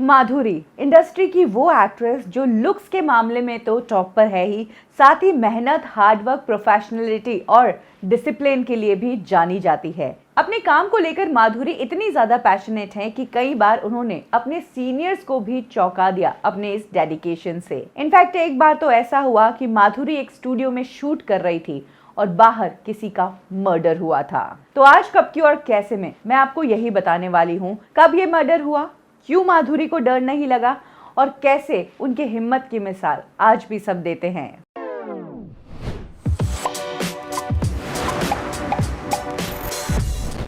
माधुरी industry की वो actress जो लुक्स के मामले में तो टॉप पर है ही, साथ ही मेहनत, हार्डवर्क, प्रोफेशनलिटी और डिसिप्लिन के लिए भी जानी जाती है। अपने काम को लेकर माधुरी इतनी ज्यादा पैशनेट हैं कि कई बार उन्होंने अपने सीनियर्स को भी चौंका दिया अपने इस डेडिकेशन से। इनफैक्ट एक बार तो ऐसा हुआ कि माधुरी एक स्टूडियो में शूट कर रही थी और बाहर किसी का मर्डर हुआ था। तो आज कब क्यों और कैसे में मैं आपको यही बताने वाली हूँ, कब ये मर्डर हुआ, क्यों माधुरी को डर नहीं लगा और कैसे उनके हिम्मत की मिसाल आज भी सब देते हैं।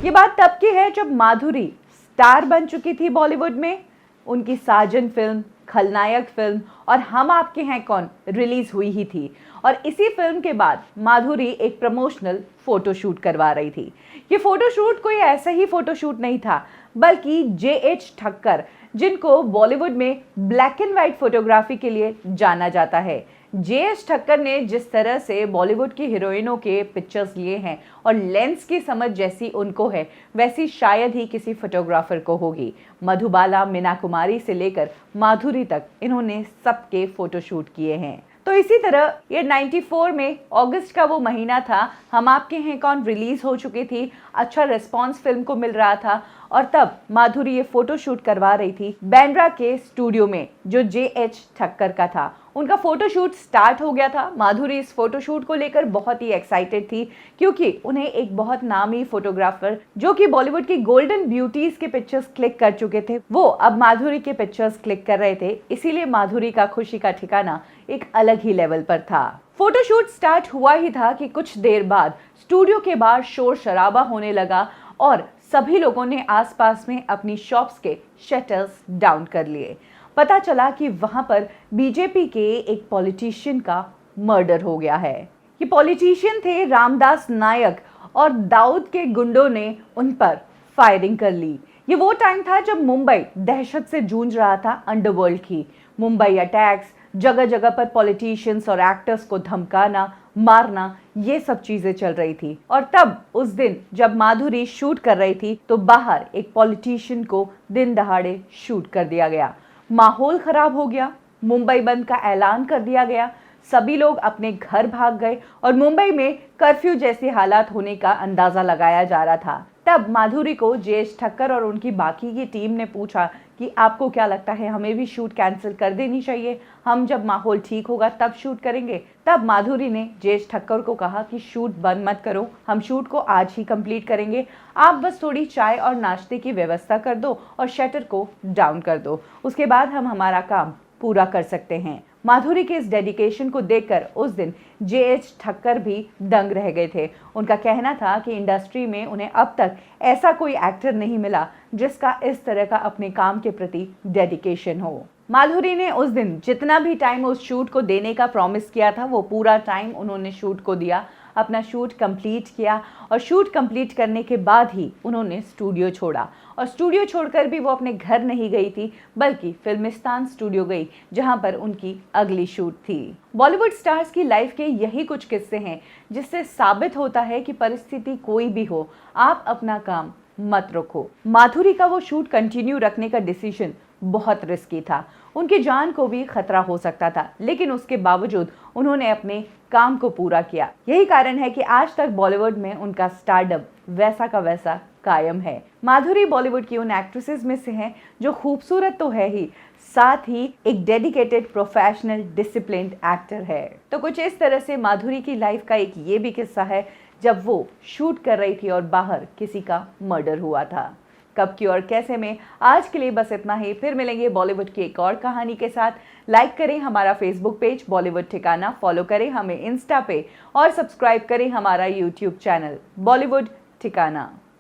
ये बात तब की है जब माधुरी स्टार बन चुकी थी बॉलीवुड में। उनकी साजन फिल्म, खलनायक फिल्म और हम आपके हैं कौन रिलीज हुई ही थी और इसी फिल्म के बाद माधुरी एक प्रमोशनल फोटोशूट करवा रही थी। ये फोटोशूट कोई ऐसा ही फोटोशूट नहीं था, बल्कि जे.एच. ठक्कर, जिनको बॉलीवुड में ब्लैक एंड व्हाइट फोटोग्राफी के लिए जाना जाता है, जे.एच. ठक्कर ने जिस तरह से बॉलीवुड की हीरोइनों के पिक्चर्स लिए हैं और लेंस की समझ जैसी उनको है, वैसी शायद ही किसी फोटोग्राफर को होगी। मधुबाला, मीना कुमारी से लेकर माधुरी तक इन्होंने सबके फोटोशूट किए हैं। तो इसी तरह ये 94 में अगस्त का वो महीना था, हम आपके हैं कौन रिलीज हो चुकी थी, अच्छा रिस्पॉन्स फिल्म को मिल रहा था और तब माधुरी ये फोटोशूट करवा रही थी बैंड्रा के स्टूडियो में जो जे.एच. ठक्कर का था। उनका फोटोशूट स्टार्ट हो गया था। माधुरी इस फोटोशूट को लेकर बहुत ही एक्साइटेड थी क्योंकि उन्हें एक बहुत नामी फोटोग्राफर जो कि बॉलीवुड की गोल्डन ब्यूटीज के पिक्चर्स क्लिक कर चुके थे, वो अब माधुरी के पिक्चर्स क्लिक कर रहे थे। इसीलिए माधुरी का खुशी का ठिकाना एक अलग ही लेवल पर था। फोटोशूट स्टार्ट हुआ ही था कि कुछ देर बाद स्टूडियो के बाहर शोर शराबा होने लगा और सभी लोगों ने आसपास में अपनी शॉप्स के शटर्स डाउन कर लिए। पता चला कि वहां पर बीजेपी के एक पॉलिटिशियन का मर्डर हो गया है। ये पॉलिटिशियन थे रामदास नायक और दाऊद के गुंडों ने उन पर फायरिंग कर ली। ये वो टाइम था जब मुंबई दहशत से जूझ रहा था अंडरवर्ल्ड की। मुंबई अटैक्स, जगह जगह पर पॉलिटिशियंस और एक्टर्स को धमकाना, मारना, ये सब चीजें चल रही थी। और तब उस दिन जब माधुरी शूट कर रही थी तो बाहर एक पॉलिटिशियन को दिन दहाड़े शूट कर दिया गया। माहौल खराब हो गया, मुंबई बंद का ऐलान कर दिया गया, सभी लोग अपने घर भाग गए और मुंबई में कर्फ्यू जैसे हालात होने का अंदाजा लगाया जा रहा था। तब माधुरी को जे.एच. ठक्कर और उनकी बाकी की टीम ने पूछा कि आपको क्या लगता है, हमें भी शूट कैंसिल कर देनी चाहिए, हम जब माहौल ठीक होगा तब शूट करेंगे। तब माधुरी ने जे.एच. ठक्कर को कहा कि शूट बंद मत करो, हम शूट को आज ही कंप्लीट करेंगे, आप बस थोड़ी चाय और नाश्ते की व्यवस्था कर दो और शटर को डाउन कर दो, उसके बाद हम हमारा काम पूरा कर सकते हैं। माधुरी के इस डेडिकेशन को देखकर उस दिन जे.एच. ठक्कर भी दंग रह गए थे। उनका कहना था कि इंडस्ट्री में उन्हें अब तक ऐसा कोई एक्टर नहीं मिला जिसका इस तरह का अपने काम के प्रति डेडिकेशन हो। माधुरी ने उस दिन जितना भी टाइम उस शूट को देने का प्रॉमिस किया था, वो पूरा टाइम उन्होंने शूट को दिया, अपना शूट कंप्लीट किया और शूट कंप्लीट करने के बाद ही उन्होंने स्टूडियो छोड़ा। और स्टूडियो छोड़कर भी वो अपने घर नहीं गई थी, बल्कि फिल्मिस्तान स्टूडियो गई जहां पर उनकी अगली शूट थी। बॉलीवुड स्टार्स की लाइफ के यही कुछ किस्से हैं जिससे साबित होता है कि परिस्थिति कोई भी हो, आप अपना काम मत रोको। माधुरी का वो शूट कंटिन्यू रखने का डिसीजन बहुत रिस्की था, उनकी जान को भी खतरा हो सकता था, लेकिन उसके बावजूद उन्होंने अपने काम को पूरा किया। यही कारण है कि आज तक बॉलीवुड में उनका स्टारडम वैसा का वैसा कायम है। माधुरी बॉलीवुड की उन एक्ट्रेसेस में से हैं जो खूबसूरत तो है ही, साथ ही एक डेडिकेटेड, प्रोफेशनल, डिसिप्लिन्ड एक्टर है। तो कुछ इस तरह से माधुरी की लाइफ का एक ये भी किस्सा है जब वो शूट कर रही थी और बाहर किसी का मर्डर हुआ था। कब क्यों और कैसे में आज के लिए बस इतना ही। फिर मिलेंगे बॉलीवुड की एक और कहानी के साथ। लाइक करें हमारा फेसबुक पेज बॉलीवुड ठिकाना, फॉलो करें हमें इंस्टा पे और सब्सक्राइब करें हमारा यूट्यूब चैनल बॉलीवुड ठिकाना।